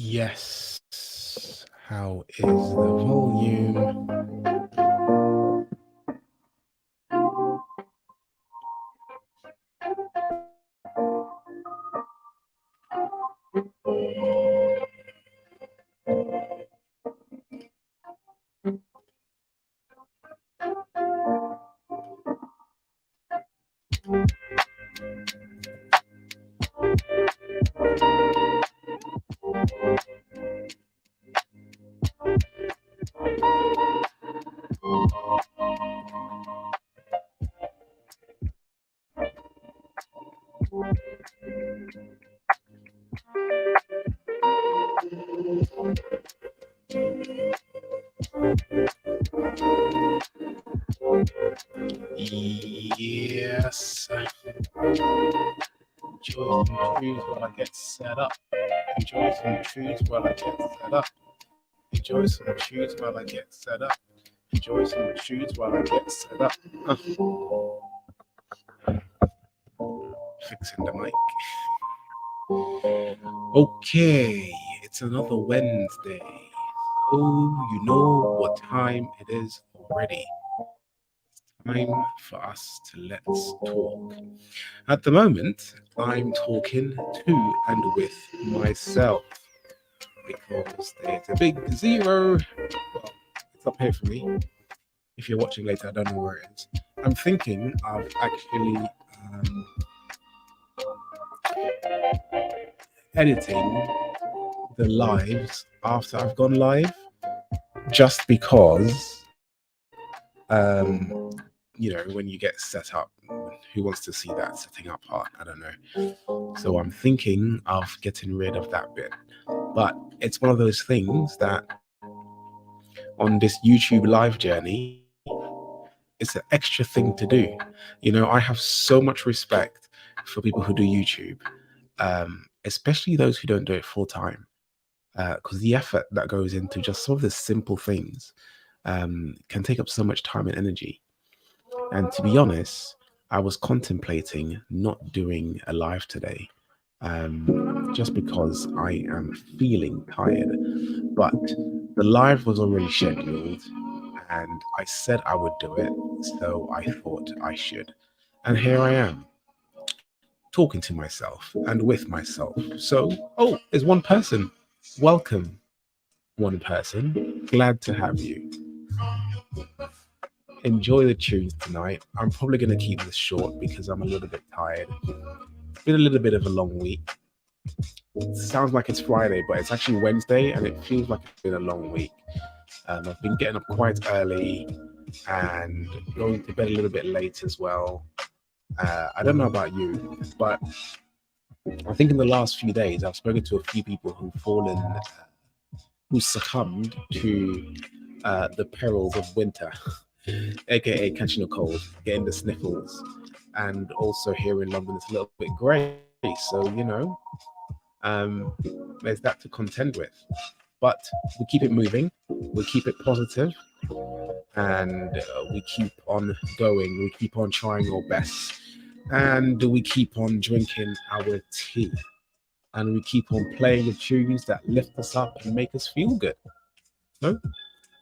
Yes. How is the volume? Yes. Enjoy some tunes while I get set up. Enjoy some tunes while I get set up. Enjoy some tunes while I get set up. Enjoy some tunes while I get set up. Fixing the mic. Okay, it's another Wednesday. So you know what time it is already. Time for us to let's talk. At the moment, I'm talking to and with myself because there's a big zero. Well, it's up here for me. If you're watching later, I don't know where it is. I'm thinking of actually editing the lives after I've gone live, just because, when you get set up, who wants to see that setting up part? I don't know. So I'm thinking of getting rid of that bit. But it's one of those things that on this YouTube live journey, it's an extra thing to do. I have so much respect for people who do YouTube, especially those who don't do it full time, because the effort that goes into just some of the simple things can take up so much time and energy. And to be honest, I was contemplating not doing a live today, just because I am feeling tired. But the live was already scheduled, and I said I would do it, so I thought I should. And here I am, talking to myself and with myself. So, there's one person. Welcome, one person. Glad to have you. Enjoy the tunes tonight. I'm probably going to keep this short because I'm a little bit tired. It's been a little bit of a long week. It sounds like it's Friday, but it's actually Wednesday, and it feels like it's been a long week. I've been getting up quite early and going to bed a little bit late as well. I don't know about you, but I think in the last few days I've spoken to a few people who succumbed to the perils of winter, aka catching a cold, getting the sniffles, and also here in London it's a little bit grey. So there's that to contend with. But we keep it moving, we keep it positive, and we keep on going. We keep on trying our best, and we keep on drinking our tea, and we keep on playing the tunes that lift us up and make us feel good. So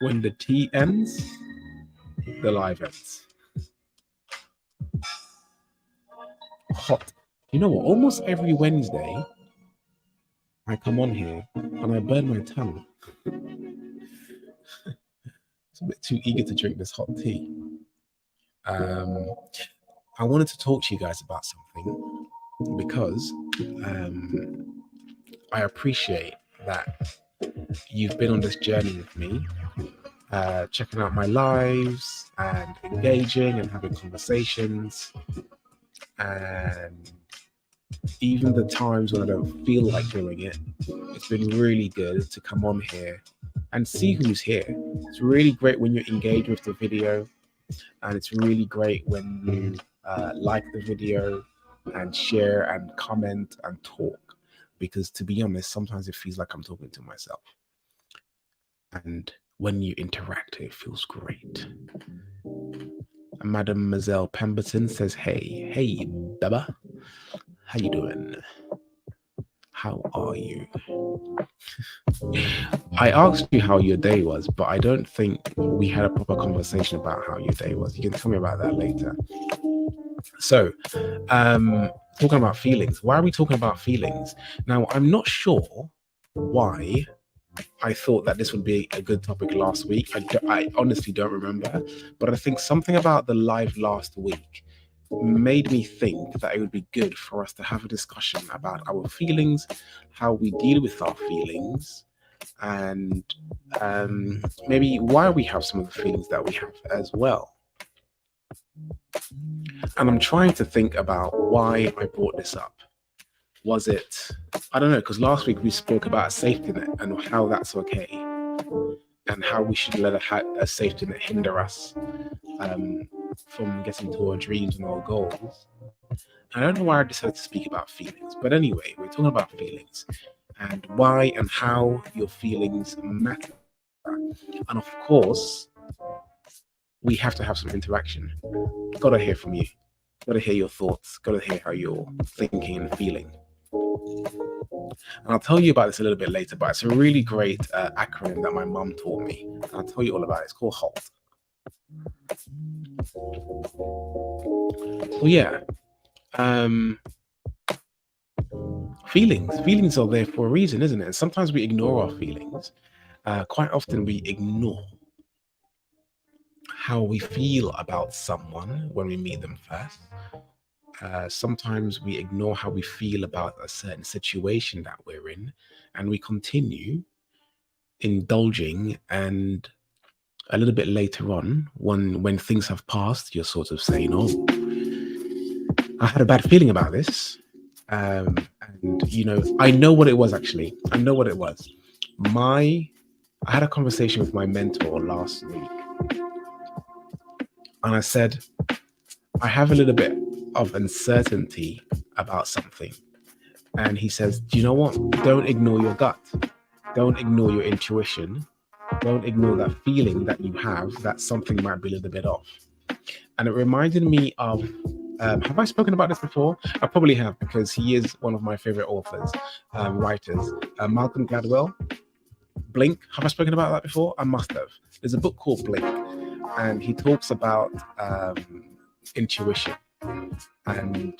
when the tea ends, the live ends. Hot. You know what? Almost every Wednesday, I come on here and I burn my tongue. It's a bit too eager to drink this hot tea. I wanted to talk to you guys about something because I appreciate that you've been on this journey with me, checking out my lives and engaging and having conversations, and even the times when I don't feel like doing it, it's been really good to come on here and see who's here. It's really great when you engage with the video, and it's really great when you like the video and share and comment and talk, because to be honest, sometimes it feels like I'm talking to myself, and when you interact it feels great. Mademoiselle Pemberton says, hey Baba, how you doing? How are you? I asked you how your day was, but I don't think we had a proper conversation about how your day was. You can tell me about that later. So, talking about feelings. Why are we talking about feelings? Now, I'm not sure why I thought that this would be a good topic last week. I honestly don't remember, but I think something about the live last week made me think that it would be good for us to have a discussion about our feelings, how we deal with our feelings, and maybe why we have some of the feelings that we have as well. And I'm trying to think about why I brought this up. Was it, I don't know, because last week we spoke about a safety net and how that's okay, and how we should let a safety net hinder us from getting to our dreams and our goals. I don't know why I decided to speak about feelings, but anyway, we're talking about feelings and why and how your feelings matter. And of course, we have to have some interaction. Gotta hear from you. Gotta hear your thoughts. Gotta hear how you're thinking and feeling. And I'll tell you about this a little bit later, but it's a really great acronym that my mum taught me. And I'll tell you all about it. It's called HALT. So yeah, feelings are there for a reason, isn't it? And sometimes we ignore our feelings. Quite often we ignore how we feel about someone when we meet them first. Sometimes we ignore how we feel about a certain situation that we're in, and we continue indulging. And a little bit later on, when things have passed, you're sort of saying, "Oh, I had a bad feeling about this." And I know what it was actually. I know what it was. I had a conversation with my mentor last week, and I said, I have a little bit of uncertainty about something. And he says, do you know what? Don't ignore your gut. Don't ignore your intuition. Don't ignore that feeling that you have that something might be a little bit off. And it reminded me of, have I spoken about this before? I probably have, because he is one of my favorite authors, writers, Malcolm Gladwell. Blink. Have I spoken about that before? I must have. There's a book called Blink, and he talks about intuition and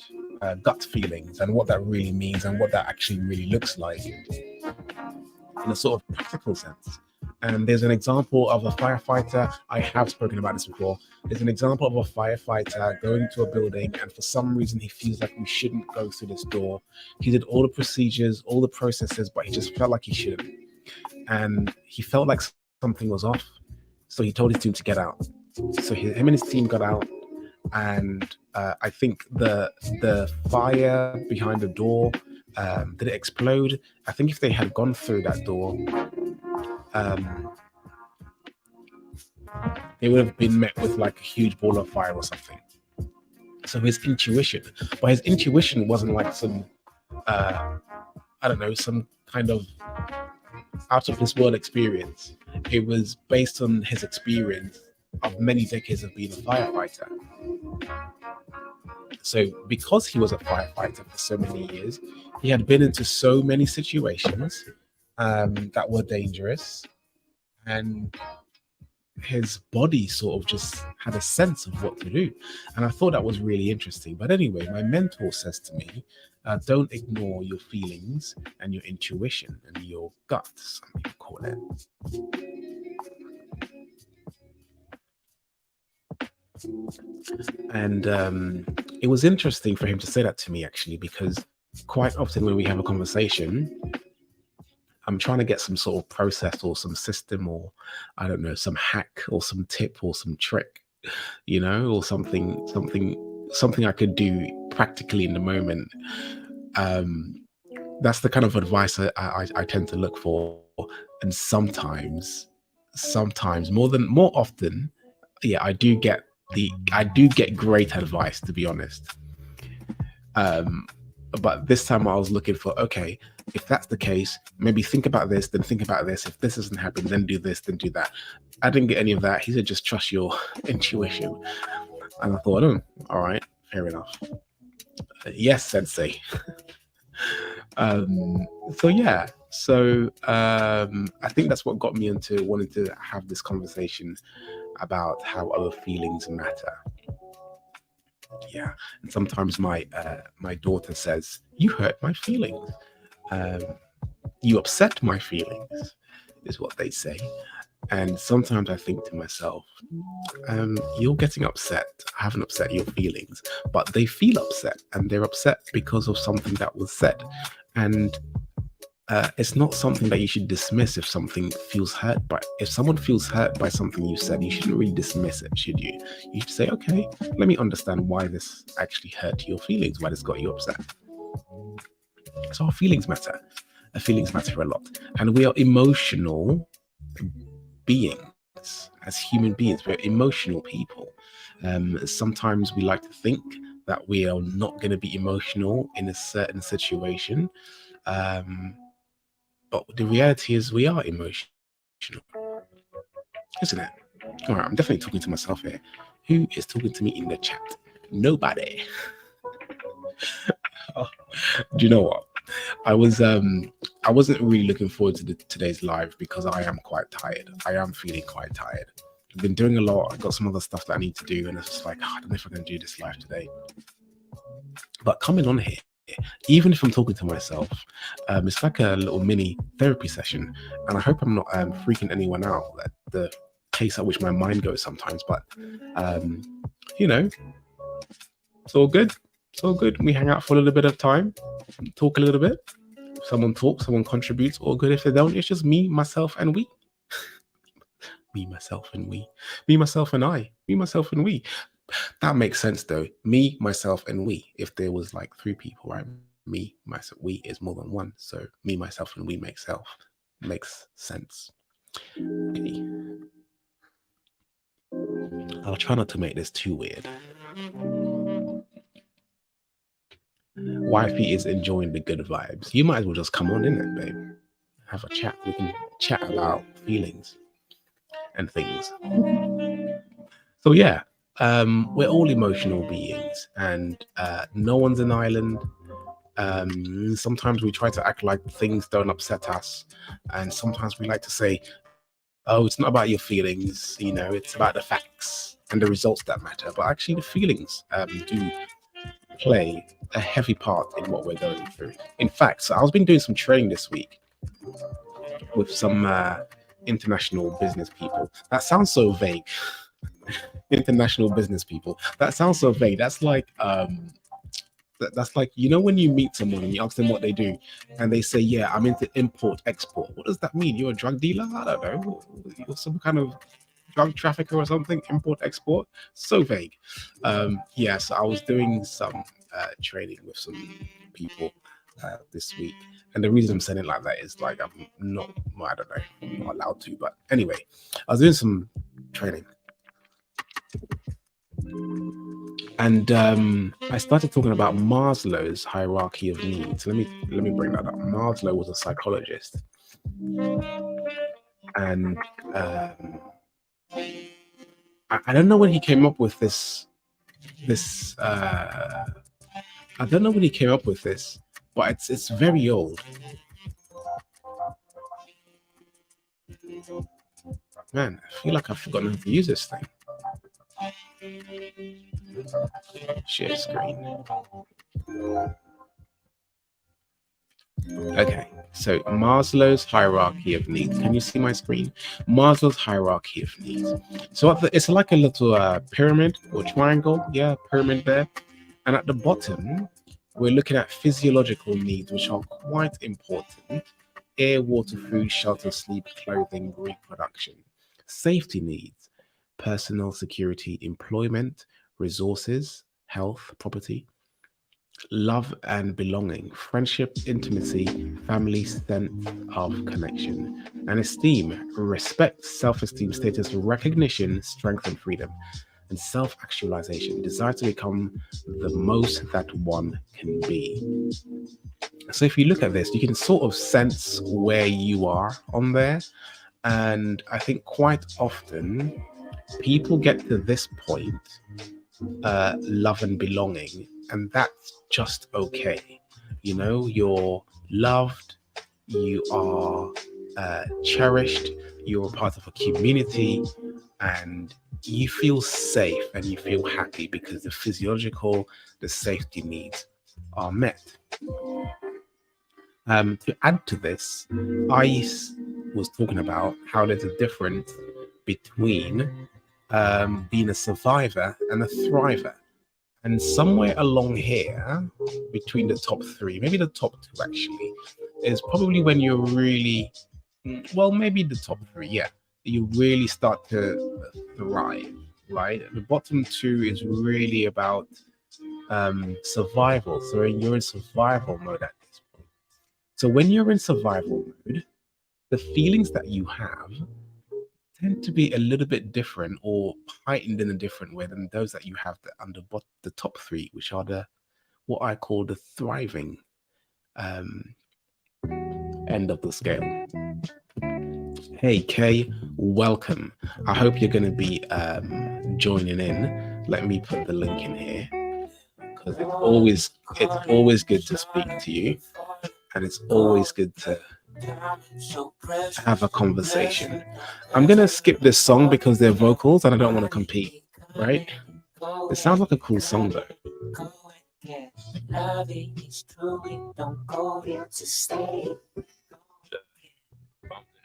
gut feelings and what that really means and what that actually really looks like in a sort of practical sense. And there's an example of a firefighter. I have spoken about this before. There's an example of a firefighter going to a building, and for some reason he feels like we shouldn't go through this door. He did all the procedures, all the processes, but he just felt like he shouldn't. And he felt like something was off. So he told his team to get out. So him and his team got out, and I think the fire behind the door, did it explode? I think if they had gone through that door, they would have been met with like a huge ball of fire or something. So his intuition, but his intuition wasn't like some, I don't know, some kind of out of this world experience. It was based on his experience of many decades of being a firefighter. So because he was a firefighter for so many years, he had been into so many situations that were dangerous, and his body sort of just had a sense of what to do. And I thought that was really interesting. But anyway, my mentor says to me, don't ignore your feelings and your intuition and your gut, some people call it. And it was interesting for him to say that to me, actually, because quite often when we have a conversation, I'm trying to get some sort of process or some system, or I don't know, some hack or some tip or some trick, or something I could do practically in the moment. That's the kind of advice I tend to look for. And sometimes more often, yeah, I do get great advice, to be honest. But this time I was looking for, okay, if that's the case, maybe think about this, then think about this. If this doesn't happen, then do this, then do that. I didn't get any of that. He said, just trust your intuition. And I thought, all right, fair enough. Yes, sensei. So yeah, I think that's what got me into wanting to have this conversation about how our feelings matter. Yeah, and sometimes my daughter says, "You hurt my feelings. Um, you upset my feelings," is what they say. And sometimes I think to myself, you're getting upset. I haven't upset your feelings, but they feel upset, and they're upset because of something that was said. And it's not something that you should dismiss if something feels hurt. But if someone feels hurt by something you said, you shouldn't really dismiss it, should you? You should say, okay, let me understand why this actually hurt your feelings, why this got you upset. So our feelings matter. Our feelings matter a lot. And we are emotional beings. As human beings, we're emotional people. Sometimes we like to think that we are not going to be emotional in a certain situation. Um, but the reality is we are emotional, isn't it? All right, I'm definitely talking to myself here. Who is talking to me in the chat? Nobody. Do you know what? I wasn't really looking forward to today's live because I am quite tired. I am feeling quite tired. I've been doing a lot. I've got some other stuff that I need to do, and it's just like, I don't know if I can do this live today. But coming on here, even if I'm talking to myself, it's like a little mini therapy session, and I hope I'm not freaking anyone out at the pace at which my mind goes sometimes. But you know, it's all good. It's all good. We hang out for a little bit of time, talk a little bit. Someone talks, someone contributes, all good. If they don't, it's just me, myself, and we. Me, myself, and we. Me, myself, and I. Me, myself, and we. That makes sense though. Me, myself, and we. If there was like three people, right? Me, myself, we is more than one. So me, myself, and we makes sense. Okay. I'll try not to make this too weird. Wifey is enjoying the good vibes. You might as well just come on in it, babe. Have a chat. We can chat about feelings and things. So yeah, we're all emotional beings, and no one's an island. Sometimes we try to act like things don't upset us, and sometimes we like to say, "Oh, it's not about your feelings. It's about the facts and the results that matter." But actually, the feelings do play a heavy part in what we're going through. In fact, so I've been doing some training this week with some international business people. That sounds so vague. International business people. That sounds so vague. That's like when you meet someone and you ask them what they do, and they say, "Yeah, I'm into import export." What does that mean? You're a drug dealer? I don't know. You're some kind of drug trafficker or something? Import export? So vague. So I was doing some training with some people this week. And the reason I'm saying it like that is like I'm not, well, I don't know, I'm not allowed to. But anyway, I was doing some training. And I started talking about Maslow's hierarchy of needs. Let me bring that up. Maslow was a psychologist. And I don't know when he came up with this I don't know when he came up with this, but it's very old. Man, I feel like I've forgotten how to use this thing. Share screen. Okay, so Maslow's hierarchy of needs. Can you see my screen? Maslow's hierarchy of needs. So it's like a little pyramid or triangle. Yeah, pyramid there. And at the bottom, we're looking at physiological needs, which are quite important. Air, water, food, shelter, sleep, clothing, reproduction. Safety needs, personal security, employment, resources, health, property. Love and belonging, friendship, intimacy, family, sense of connection. And esteem, respect, self-esteem, status, recognition, strength and freedom. And self-actualization, desire to become the most that one can be. So if you look at this, you can sort of sense where you are on there. And I think quite often people get to this point, love and belonging, and that's just okay. You know, you're loved, you are cherished, you're a part of a community, and you feel safe and you feel happy because the physiological, the safety needs are met. To add to this, was talking about how there's a difference between being a survivor and a thriver. And somewhere along here, between the top three, maybe the top two actually, is probably when you're really, well, maybe the top three, yeah, you really start to thrive, right? The bottom two is really about survival. So you're in survival mode at this point. So when you're in survival mode, the feelings that you have tend to be a little bit different or heightened in a different way than those that you have under the top three, which are the what I call the thriving um, end of the scale. Hey Kay, welcome. I hope you're going to be joining in. Let me put the link in here because it's always good to speak to you, and it's always good to have a conversation. I'm gonna skip this song because they're vocals and I don't want to compete, right? It sounds like a cool song though. Bumping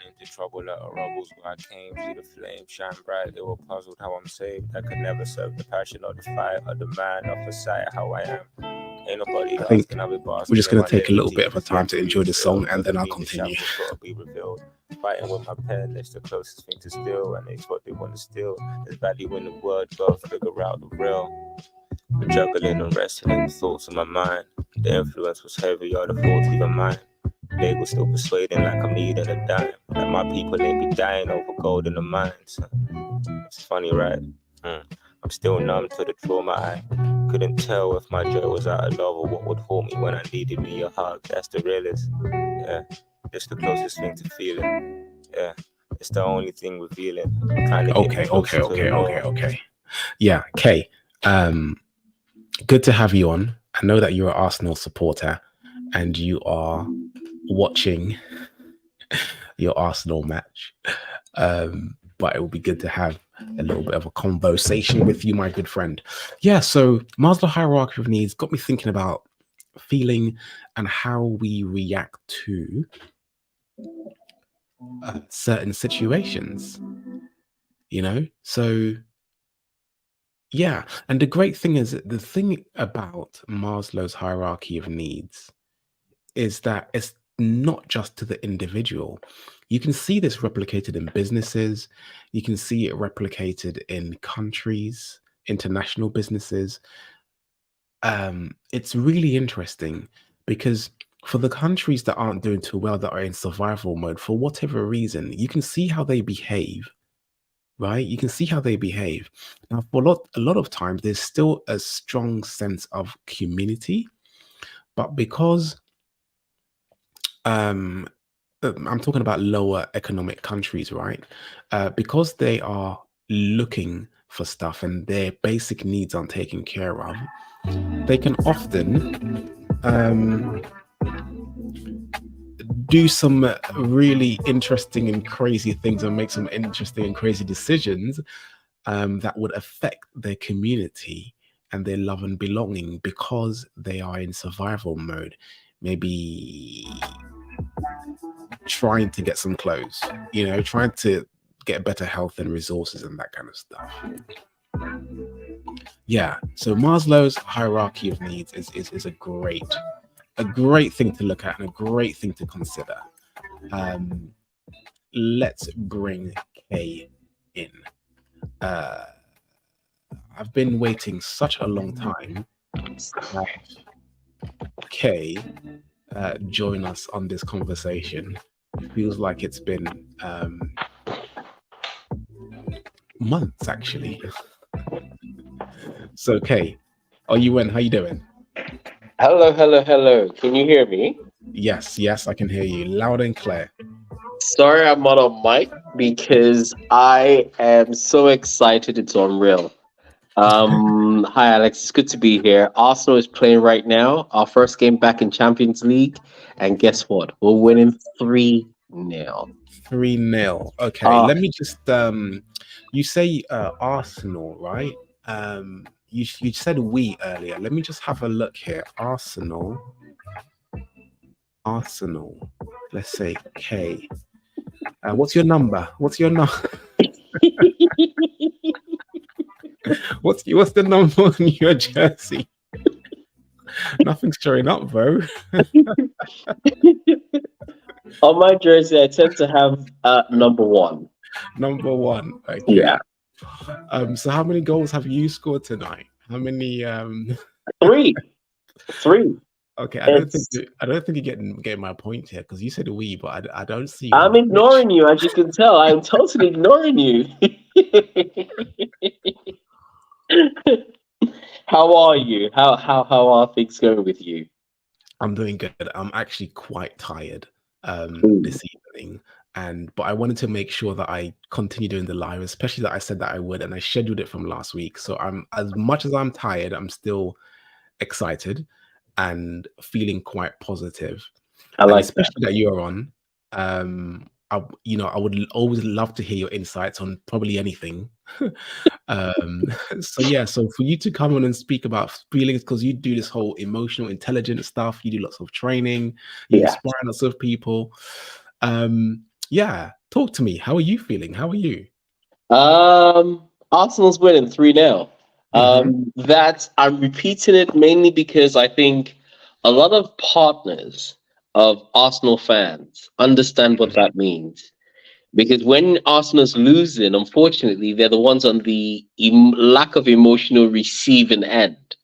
into trouble like a rebels where I came, see the flame shine bright. They were puzzled how I'm saved. I could never serve the passion or the fight or the man of the sight how I am. Ain't nobody I think asking, I'll be we're basking just in gonna my take a little liberty. bit of a time to enjoy the song and then I'll The continue. shackles gotta be revealed. Fighting with my pen, it's the closest thing to steal, and it's what they want to steal. There's value in the word, gotta figure out the real. I'm juggling and wrestling the thoughts in my mind. The influence was heavy, all the faults even mine. They were still persuading like I'm needing a dime. Like my people ain't be dying over gold in the mines. It's funny, right? I'm still numb to the trauma. I couldn't tell if my joy was out of love or what would hold me when I needed me a hug. That's the realest. Yeah, it's the closest thing to feeling. Yeah, it's the only thing revealing. Trying to get me closer to the Lord. Okay. Yeah, Kay. Good to have you on. I know that you're an Arsenal supporter and you are watching your Arsenal match. But it would be good to have a little bit of a conversation with you, my good friend. Yeah, so Maslow hierarchy of needs got me thinking about feeling and how we react to certain situations, you know? So, yeah. And the great thing is that the thing about Maslow's hierarchy of needs is that it's not just to the individual. You can see this replicated in businesses, you can see it replicated in countries, international businesses. It's really interesting because for the countries that aren't doing too well, that are in survival mode, for whatever reason, you can see how they behave, right? You can see how they behave. Now, for a lot of times, there's still a strong sense of community, but because um, I'm talking about lower economic countries, right? Because they are looking for stuff and their basic needs aren't taken care of, they can often do some really interesting and crazy things and make some interesting and crazy decisions that would affect their community and their love and belonging because they are in survival mode. Maybe trying to get some clothes, you know, trying to get better health and resources and that kind of stuff. Yeah. So Maslow's hierarchy of needs is a great thing to look at and a great thing to consider. Let's bring Kay in. I've been waiting such a long time to have Kay join us on this conversation. It feels like it's been months actually. So Kay, are you in? How you doing? Hello, hello, hello. Can you hear me? Yes, I can hear you loud and clear. Sorry, I'm not on mic because I am so excited. It's unreal. Hi Alex, it's good to be here. Arsenal is playing right now. Our first game back in Champions League, and guess what? We're winning 3-0. 3-0. Okay, Uh let me just you say Arsenal, right? You said we earlier. Let me just have a look here. Arsenal. Let's say K. What's your number? What's your number? What's the number on your jersey? Nothing's showing up, bro. On my jersey, I tend to have number 1. Number 1. Okay. Yeah, So how many goals have you scored tonight? How many 3. 3. Okay, It's I don't think you're getting my point here, because you said we, but I don't see I'm which. ignoring you, as you can tell. I'm totally ignoring you. How are you? How are things going with you? I'm doing good. I'm actually quite tired Ooh. this evening, but I wanted to make sure that I continue doing the live, especially that I said that I would, and I scheduled it from last week. So I'm, as much as I'm tired, I'm still excited and feeling quite positive. I And like that. especially that you're on. I would always love to hear your insights on probably anything. So yeah, so for you to come on and speak about feelings, because you do this whole emotional intelligence stuff, you do lots of training, you Yeah. inspire lots of people. Yeah, talk to me. How are you feeling? How are you? Arsenal's winning 3-0. Hmm. That I'm repeating it mainly because I think a lot of partners of Arsenal fans understand what that means. Because when Arsenal's losing, unfortunately, they're the ones on the lack of emotional receiving end,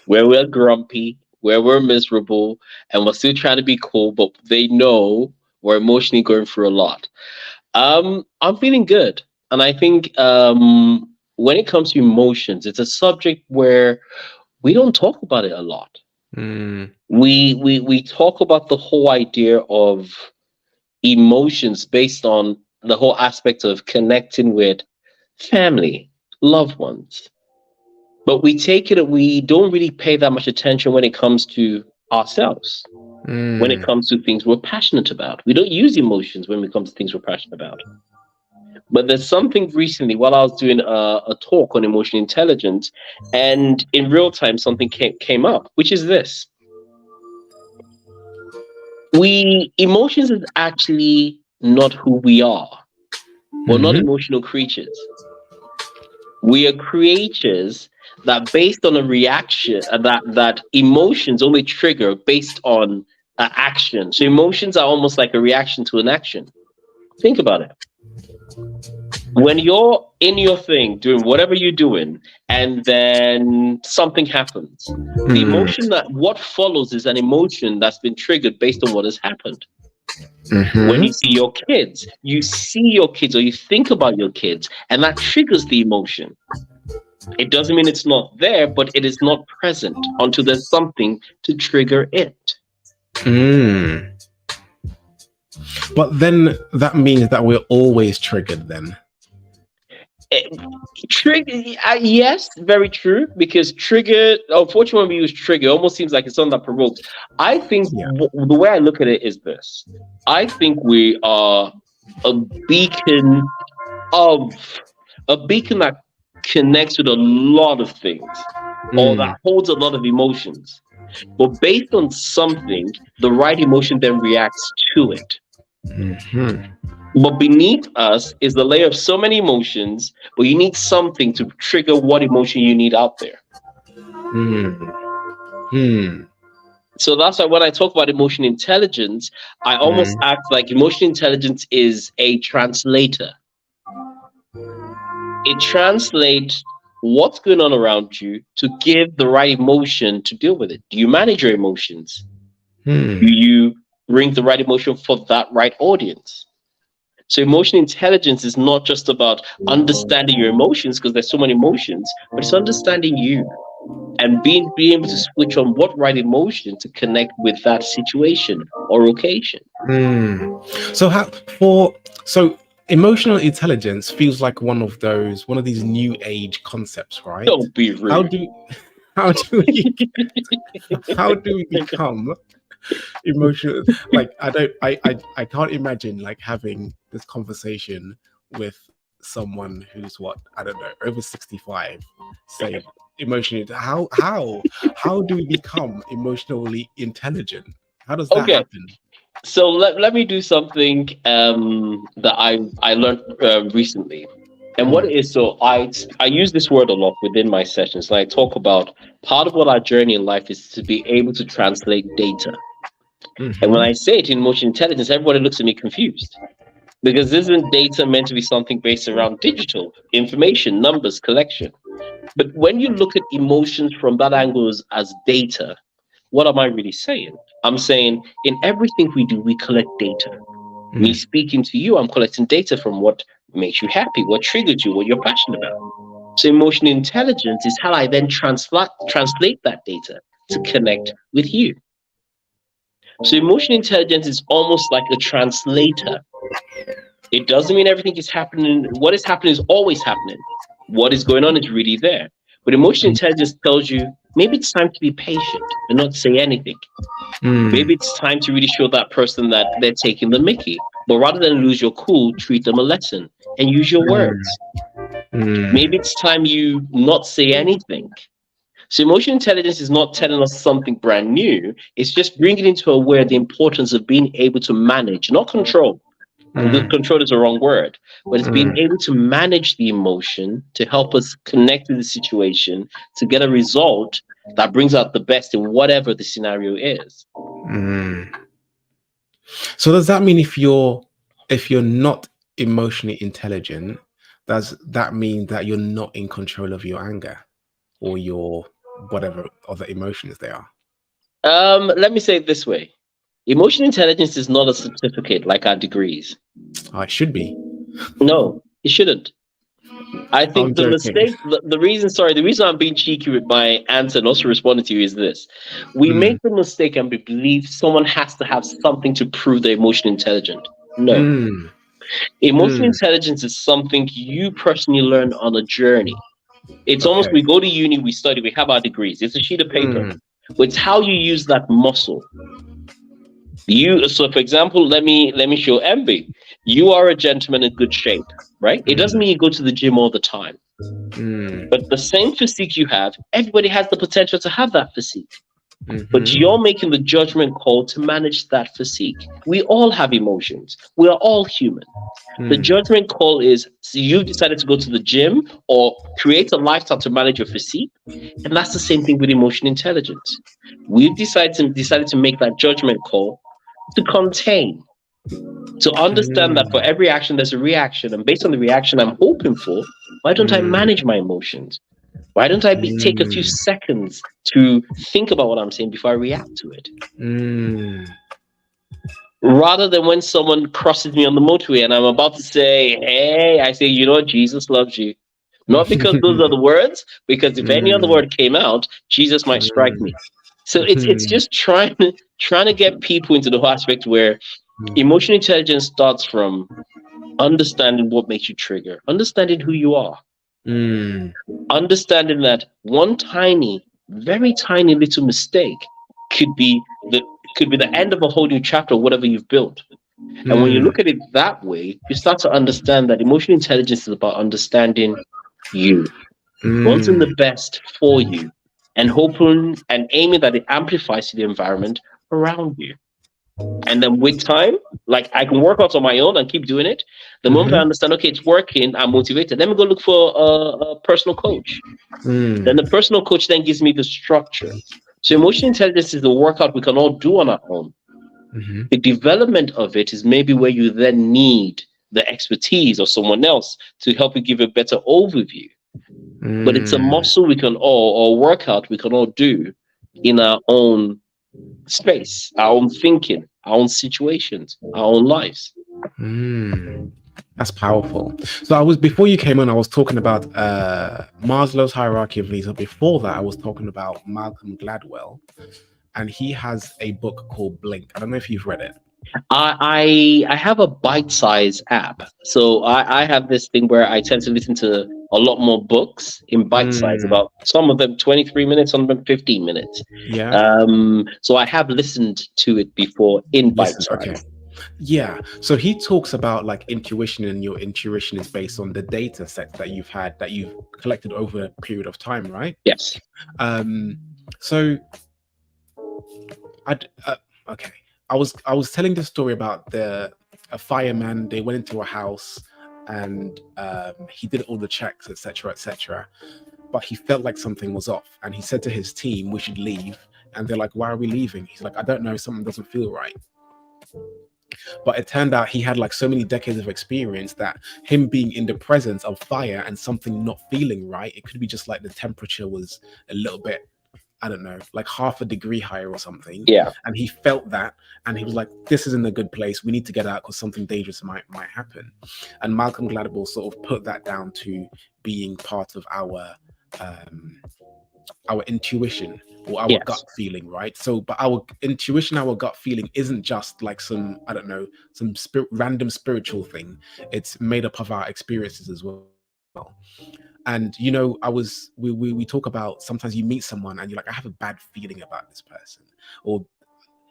where we're grumpy, where we're miserable, and we're still trying to be cool, but they know we're emotionally going through a lot. I'm feeling good, and I think when it comes to emotions, it's a subject where we don't talk about it a lot. Mm, We talk about the whole idea of emotions based on the whole aspect of connecting with family, loved ones, but we don't really pay that much attention when it comes to ourselves. When it mm, comes to things we're passionate about, we don't use emotions when it comes to things we're passionate about. But there's something recently while I was doing a talk on emotional intelligence, and in real time, something came up, which is this: we emotions is actually not who we are. We're not mhm, emotional creatures. We are creatures that, based on a reaction, that emotions only trigger based on action. So emotions are almost like a reaction to an action. Think about it. When you're in your thing doing whatever you're doing and then something happens, the mm, emotion that what follows is an emotion that's been triggered based on what has happened. When mhm, you see your kids or you think about your kids, and that triggers the emotion. It doesn't mean it's not there, but it is not present until there's something to trigger it. mm. But then that means that we're always triggered then. it Trigger, yes, very true. Because trigger, unfortunately, when we use trigger, it almost seems like it's something that provokes. I think Yeah. the way I look at it is this: I think we are a beacon of a beacon that connects with a lot of things, or that Mm, holds a lot of emotions. But based on something, the right emotion then reacts to it. mhm, But beneath us is the layer of so many emotions, but you need something to trigger what emotion you need out there. mm, mm, So that's why when I talk about emotion intelligence, I almost mm, act like emotion intelligence is a translator. It translates what's going on around you to give the right emotion to deal with it. Do you manage your emotions? Do mm, you bring the right emotion for that right audience? So emotion intelligence is not just about understanding your emotions, because there's so many emotions, but it's understanding you and being able to switch on what right emotion to connect with that situation or occasion. mm. So how for so Emotional intelligence feels like one of these new age concepts, right? Don't be rude. How do how do we how do we become emotional? Like I can't imagine like having this conversation with someone who's what, I don't know, over 65, saying emotionally, how do we become emotionally intelligent? How does that Okay. happen? So let me do something that I learned recently, and what it is. So I use this word a lot within my sessions. And I talk about part of what our journey in life is to be able to translate data. And when I say it in emotional intelligence, everybody looks at me confused because isn't data meant to be something based around digital information, numbers, collection? But when you look at emotions from that angle as data, what am I really saying? I'm saying in everything we do, we collect data. Me speaking to you, I'm collecting data from what makes you happy, what triggered you, what you're passionate about. So emotional intelligence is how I then translate that data to connect with you. So emotional intelligence is almost like a translator. It doesn't mean everything is happening. What is happening is always happening. What is going on is really there. But emotional intelligence tells you maybe it's time to be patient and not say anything. Maybe it's time to really show that person that they're taking the mickey. But rather than lose your cool, treat them a lesson and use your words. Maybe it's time you not say anything. So emotional intelligence is not telling us something brand new. It's just bringing into aware the importance of being able to manage, not control. Because control is the wrong word, but it's being able to manage the emotion to help us connect with the situation to get a result that brings out the best in whatever the scenario is. So does that mean if you're not emotionally intelligent, does that mean that you're not in control of your anger or your whatever other emotions they are? Let me say it this way. Emotional intelligence is not a certificate like our degrees. Oh, it should be. No, it shouldn't. I think I'm the joking. mistake, the reason I'm being cheeky with my answer and also responding to you is this. We make the mistake and we believe someone has to have something to prove they're emotionally intelligent. No. Emotional intelligence is something you personally learn on a journey. It's almost, Okay. we go to uni, we study, we have our degrees. It's a sheet of paper. But it's how you use that muscle. So for example, let me show MB. You are a gentleman in good shape, right? It doesn't mean you go to the gym all the time. But the same physique you have, everybody has the potential to have that physique. But you're making the judgment call to manage that physique. We all have emotions. We are all human. The judgment call is, so you've decided to go to the gym or create a lifestyle to manage your physique. And that's the same thing with emotional intelligence. We've decided to make that judgment call to contain, to understand that for every action, there's a reaction. And based on the reaction I'm hoping for, why don't I manage my emotions? Why don't I take a few seconds to think about what I'm saying before I react to it? Rather than when someone crosses me on the motorway and I'm about to say, hey, I say, you know what, Jesus loves you. Not because those are the words, because if any other word came out, Jesus might strike me. So it's just trying to get people into the whole aspect where emotional intelligence starts from understanding what makes you trigger, understanding who you are, understanding that one tiny, very tiny little mistake could be the end of a whole new chapter of whatever you've built. And when you look at it that way, you start to understand that emotional intelligence is about understanding you, wanting the best for you, and hoping and aiming that it amplifies to the environment around you. And then with time, like I can work out on my own and keep doing it. The moment I understand, okay, it's working, I'm motivated. Let me go look for a personal coach. Then the personal coach then gives me the structure. So emotional intelligence is the workout we can all do on our own. The development of it is maybe where you then need the expertise of someone else to help you give a better overview. But it's a muscle we can all, or workout we can all do in our own space, our own thinking, our own situations, our own lives. That's powerful. So before you came on, I was talking about Maslow's hierarchy of needs. Before that, I was talking about Malcolm Gladwell, and he has a book called Blink. I don't know if you've read it. I have a bite size app. So I have this thing where I tend to listen to a lot more books in bite size, Mm, about some of them 23 minutes, some of them 15 minutes. yeah. So I have listened to it before in bite Listen, okay. size. Yeah. So he talks about like intuition, and your intuition is based on the data set that you've had, that you've collected over a period of time, right? Yes. Um, so I okay. I was telling the story about a fireman. They went into a house, and he did all the checks, etc., etc. But he felt like something was off, and he said to his team, "We should leave." And they're like, "Why are we leaving?" He's like, "I don't know. Something doesn't feel right." But it turned out he had like so many decades of experience that him being in the presence of fire and something not feeling right, it could be just like the temperature was a little bit, I don't know, like half a degree higher or something. Yeah. And he felt that, and he was like, "This isn't a good place. We need to get out because something dangerous might happen." And Malcolm Gladwell sort of put that down to being part of um, our intuition or our Yes. gut feeling, right? So, but our intuition, our gut feeling isn't just like some, I don't know, some random spiritual thing. It's made up of our experiences as well. And we talk about, sometimes you meet someone and you're like, "I have a bad feeling about this person," or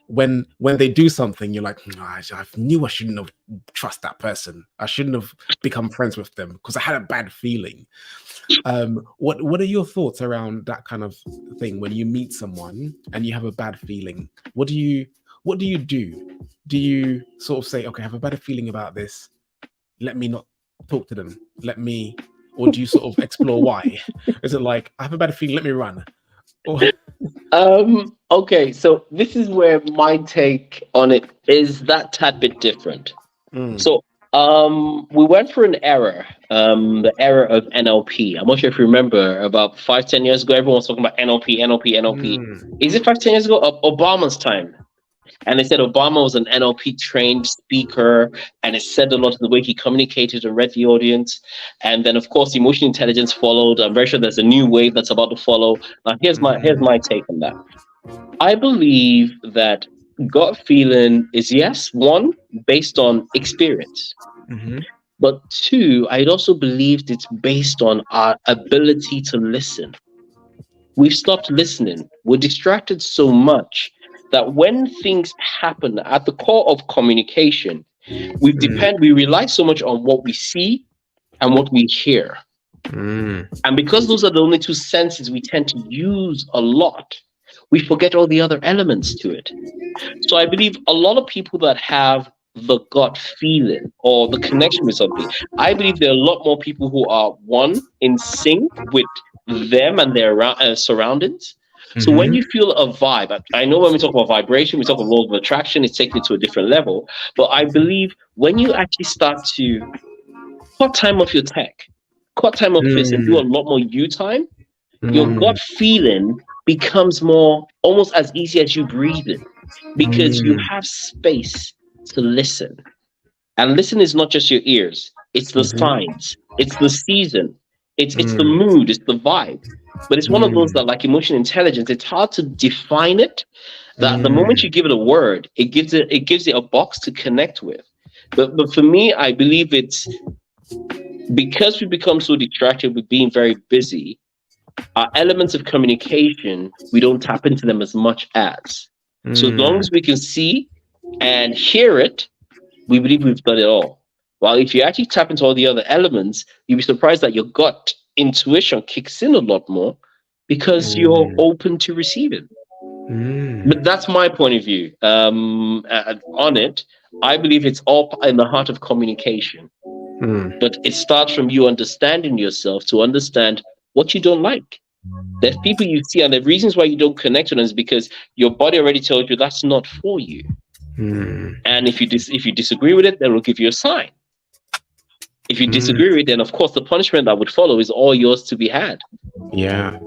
when they do something, you're like, I knew I shouldn't have trust that person. I shouldn't have become friends with them because I had a bad feeling. What are your thoughts around that kind of thing when you meet someone and you have a bad feeling? What do you do? Do you sort of say, "Okay, I have a bad feeling about this. Let me not talk to them. Or do you sort of explore why? Is it like, "I have a bad feeling, let me run"? Or Okay, so this is where my take on it is that tad bit different. Mm, So we went through an era, the era of NLP. I'm not sure if you remember, about 5, 10 years ago, everyone was talking about NLP, NLP, NLP. mm, Is it 5, 10 years ago? Obama's time. And they said Obama was an NLP trained speaker, and it said a lot of the way he communicated and read the audience. And then, of course, emotional intelligence followed. I'm very sure there's a new wave that's about to follow. Now, here's my take on that. I believe that gut feeling is, yes, one, based on experience, mhm, but two, I'd also believe it's based on our ability to listen. We've stopped listening. We're distracted so much that when things happen at the core of communication, mm, we rely so much on what we see and what we hear. mm, And because those are the only two senses we tend to use a lot, we forget all the other elements to it. So I believe a lot of people that have the gut feeling or the connection with something, I believe there are a lot more people who are one in sync with them and their surroundings. So when mhm, you feel a vibe, I know when we talk about vibration, we talk about law of attraction, it's taken it to a different level. But I believe when you actually start to cut time off your tech, cut time off this, and do a mm, lot more you time, your mm, gut feeling becomes more almost as easy as you breathing because you mm, have space to listen. And listen is not just your ears, it's the mhm, signs, it's the season, it's the mm, mood, it's the vibe. But it's one of those mm, that, like emotional intelligence, it's hard to define it. That the moment mm, you give it a word, it gives it a box to connect with. But for me, I believe it's because we become so distracted with being very busy, our elements of communication, we don't tap into them as much as. So as long mm, as we can see and hear it, we believe we've done it all. While if you actually tap into all the other elements, you'll be surprised that your gut intuition kicks in a lot more because you're mm, open to receiving. But mm, that's my point of view on it. I believe it's all in the heart of communication, mm, but it starts from you understanding yourself to understand what you don't like. There's people you see, and the reasons why you don't connect with them is because your body already told you that's not for you. mm, And if you disagree with it, then it'll give you a sign. If you mm. disagree with it, then of course the punishment that would follow is all yours to be had. Yeah.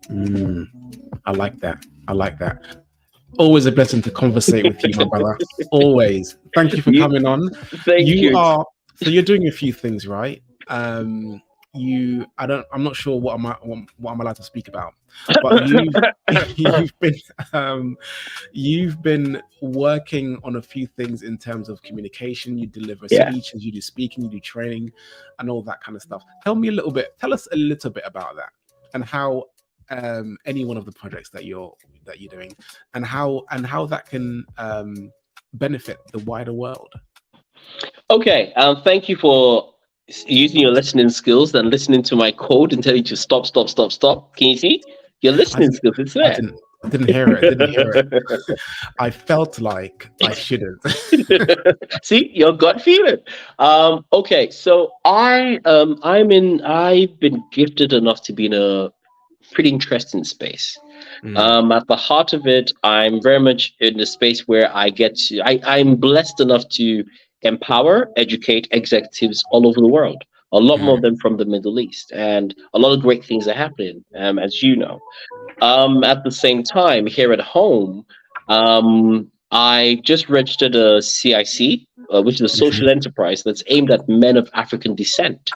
Mm. I like that. I like that. Always a blessing to conversate with you, my brother. Always. Thank you for You coming on. thank You you. are so you're doing a few things, right? Um, I'm not sure what I'm allowed to speak about, but you've been you've been working on a few things in terms of communication. You deliver Yeah. speeches, you do speaking, you do training, and all that kind of stuff. Tell us a little bit about that, and how any one of the projects that you're doing, and how that can benefit the wider world. Okay. Thank you for using your listening skills and listening to my code and telling you to stop, stop, stop, stop. Can you see your I listening didn't, skills? It's I there. didn't, I didn't hear it. I didn't hear it. I felt like I shouldn't. See, your gut feeling. Okay, so I've been gifted enough to be in a pretty interesting space. At the heart of it, I'm very much in the space where I'm blessed enough to empower, educate executives all over the world. A lot more of them from the Middle East, and a lot of great things are happening, as you know. At the same time, here at home, I just registered a CIC, which is a social enterprise that's aimed at men of African descent,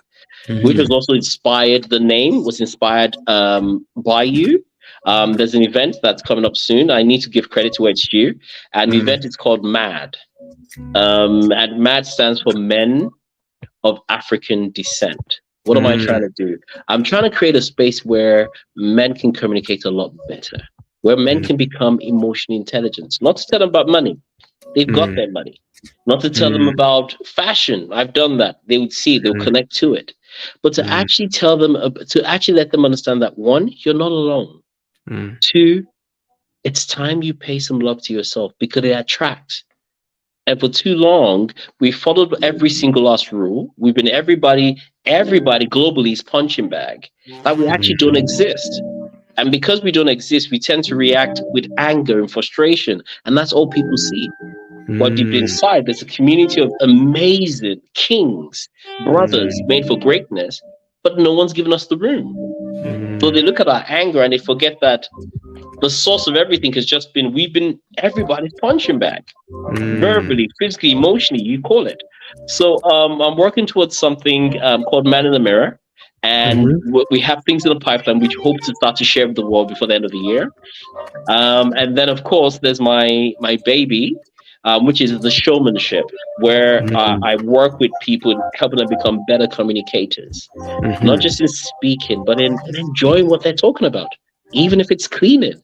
which was also inspired. The name was inspired by you. There's an event that's coming up soon. I need to give credit to where it's due. And the event is called MAD. And MAD stands for Men of African Descent. What am I trying to do? I'm trying to create a space where men can communicate a lot better, where men can become emotionally intelligent. Not to tell them about money. They've got their money. Not to tell them about fashion. I've done that. They would see it. They'll connect to it. But to actually tell them, to actually let them understand that, one, you're not alone. Two, it's time you pay some love to yourself because it attracts. And for too long, we followed every single last rule. We've been everybody globally's punching bag. That we actually don't exist. And because we don't exist, we tend to react with anger and frustration. And that's all people see. But deep inside, there's a community of amazing kings, brothers made for greatness, but no one's given us the room. So they look at our anger and they forget that the source of everything has just been, we've been everybody's punching bag. Verbally, physically, emotionally, you call it. So I'm working towards something called Man in the Mirror. And we have things in the pipeline which hope to start to share with the world before the end of the year. And then, of course, there's my baby, which is the showmanship, where I work with people, helping them become better communicators, not just in speaking, but in enjoying what they're talking about, even if it's cleaning.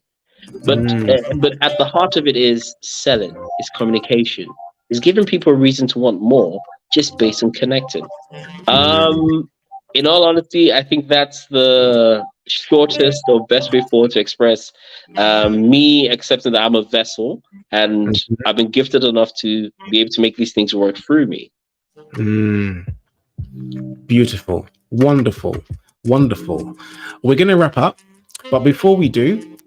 But at the heart of it is selling, is communication, is giving people a reason to want more just based on connecting. In all honesty, I think that's the shortest or best way forward to express me accepting that I'm a vessel and I've been gifted enough to be able to make these things work through me. Beautiful, wonderful. We're going to wrap up, but before we do,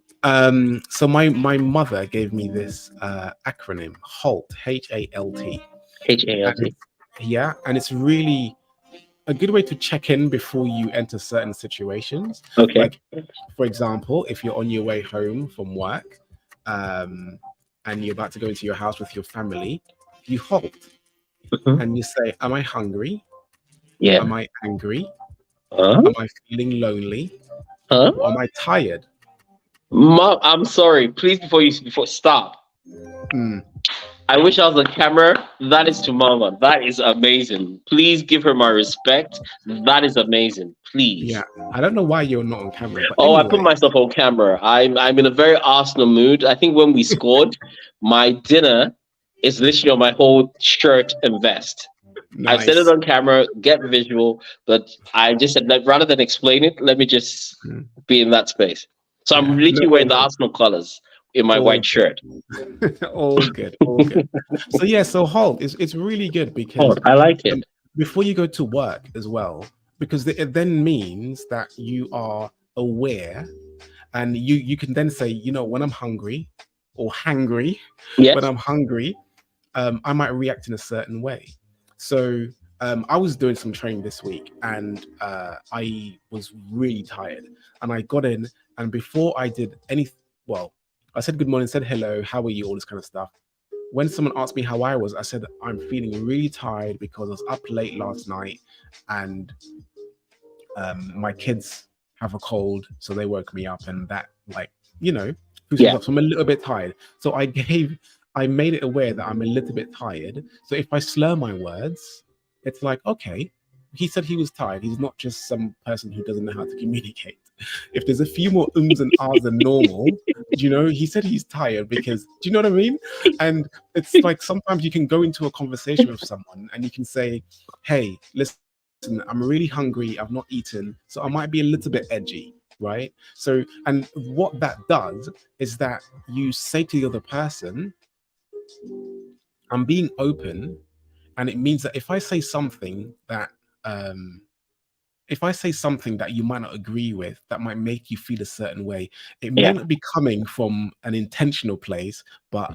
so my mother gave me this acronym, HALT, HALT. HALT. Yeah, and it's really a good way to check in before you enter certain situations. Okay. Like, for example, if you're on your way home from work, and you're about to go into your house with your family, you halt and you say, "Am I hungry? Yeah. Am I angry? Am I feeling lonely? Or am I tired?" Mom, I'm sorry. Please, before stop. I wish I was on camera. That is to Mama. That is amazing. Please give her my respect. That is amazing. Please. Yeah, I don't know why you're not on camera. But anyway. I put myself on camera. I'm in a very Arsenal mood. I think when we scored, my dinner is literally on my whole shirt and vest. Nice. I said it on camera, get visual, but I just said that rather than explain it, let me just be in that space. So I'm literally wearing the Arsenal colors in my white shirt. all good. So yeah, so HALT it's really good because I like it. Before you go to work as well, because it then means that you are aware, and you can then say, when I'm hungry or hangry, when I'm hungry, I might react in a certain way. So I was doing some training this week, and I was really tired, and I got in, and before I did I said good morning, said hello, how are you, all this kind of stuff. When someone asked me how I was, I said I'm feeling really tired because I was up late last night, and my kids have a cold, so they woke me up, and that, like, you know, pushes Yeah. up. So I'm a little bit tired. So I made it aware that I'm a little bit tired. So if I slur my words, it's like, okay, he said he was tired. He's not just some person who doesn't know how to communicate. If there's a few more ums and ahs than normal, you know, he said he's tired because, do you know what I mean? And it's like sometimes you can go into a conversation with someone and you can say, hey, listen, I'm really hungry. I've not eaten. So I might be a little bit edgy, right? So, and what that does is that you say to the other person, I'm being open. And it means that if I say something that, you might not agree with, that might make you feel a certain way, it may Yeah. not be coming from an intentional place, but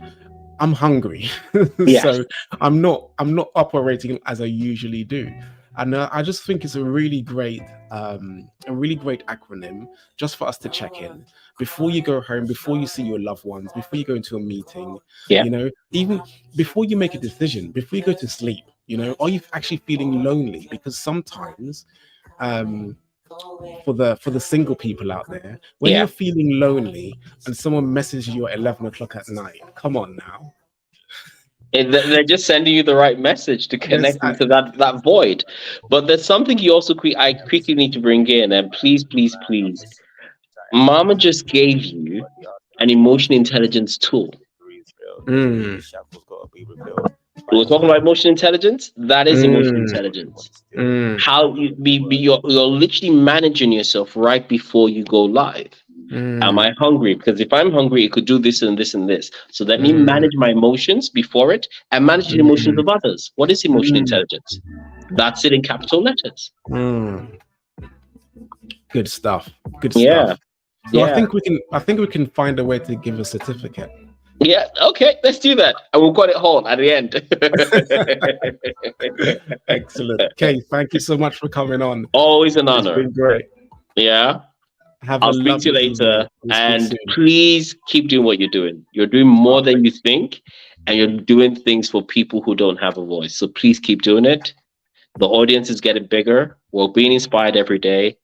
I'm hungry. Yeah. So I'm not operating as I usually do. And I just think it's a really great acronym just for us to check in before you go home, before you see your loved ones, before you go into a meeting, Yeah. you know, even before you make a decision, before you go to sleep, you know, are you actually feeling lonely? Because sometimes, for the single people out there, when Yeah. you're feeling lonely and someone messages you at 11 o'clock at night, come on now. They're just sending you the right message to There's connect into that void. But there's something you also I quickly need to bring in, and please, please, please, Mama just gave you an emotional intelligence tool. Mm. The shackles gotta be revealed. We're talking about emotional intelligence. That is emotional Mm. intelligence. Mm. How you you're literally managing yourself right before you go live. Am I hungry? Because if I'm hungry, it could do this and this and this. So let me Mm. manage my emotions before it and manage the emotions of others. What is emotional Mm. intelligence? That's it in capital letters. Mm. Good stuff. Good Yeah. stuff. So I Yeah. think we can find a way to give a certificate. Yeah. Okay. Let's do that. And we'll cut it whole at the end. Excellent. Okay, thank you so much for coming on. Always an It's honor. been great. Yeah. Have a I'll speak to you lovely evening. later. We'll speak And soon. please keep doing what you're doing. You're doing more than you think, and you're doing things for people who don't have a voice. So please keep doing it. The audience is getting bigger. We're being inspired every day.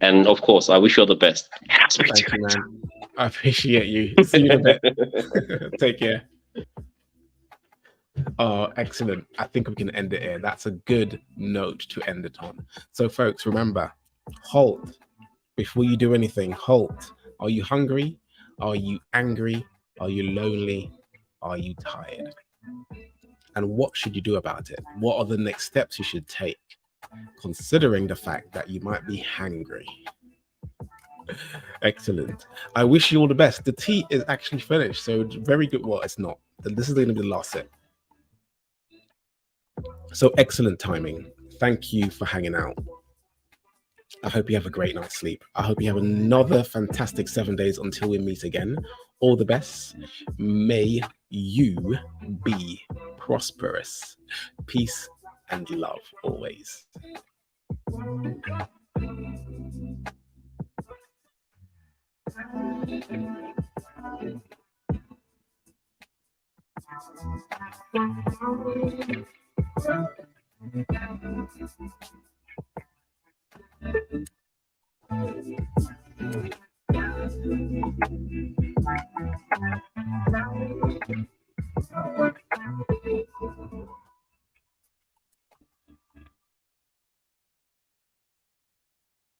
And of course, I wish you all the best. And I'll speak to Thank you you, later. man. I appreciate you. See you in a bit. Take care. Oh, excellent. I think we can end it here. That's a good note to end it on. So, folks, remember, halt. Before you do anything, halt. Are you hungry? Are you angry? Are you lonely? Are you tired? And what should you do about it? What are the next steps you should take, considering the fact that you might be hangry? Excellent. I wish you all the best. The tea is actually finished, so very good. Well, it's not. This is going to be the last sip. So excellent timing. Thank you for hanging out. I hope you have a great night's sleep. I hope you have another fantastic 7 days until we meet again. All the best. May you be prosperous. Peace and love always.